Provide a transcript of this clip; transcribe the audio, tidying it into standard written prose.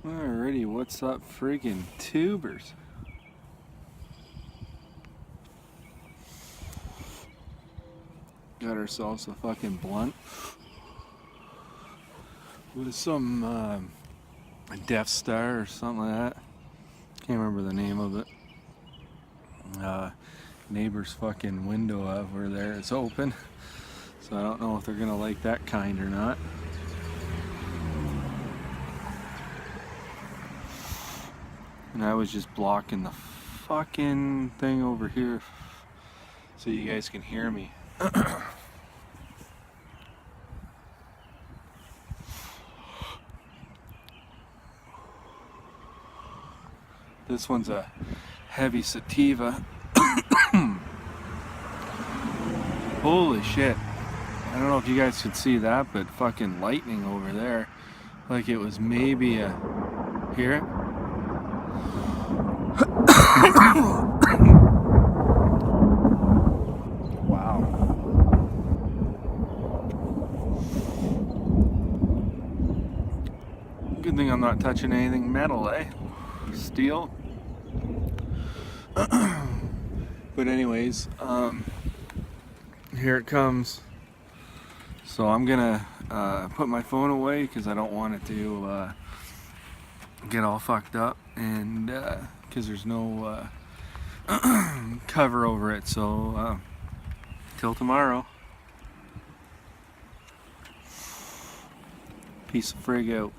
Alrighty, what's up, friggin' tubers? Got ourselves a fucking blunt with some Death Star or something like that. Can't remember the name of it. Neighbor's fucking window over there is open, so I don't know if they're gonna like that kind or not. And I was just blocking the fucking thing over here so you guys can hear me. This one's a heavy sativa. Holy shit. I don't know if you guys could see that, but fucking lightning over there. Like it was maybe a... Hear it? Wow. Good thing I'm not touching anything metal, eh? Steel. But anyways, here it comes. So I'm gonna put my phone away because I don't want it to get all fucked up, and because there's no cover over it. So till tomorrow. Peace of frig out.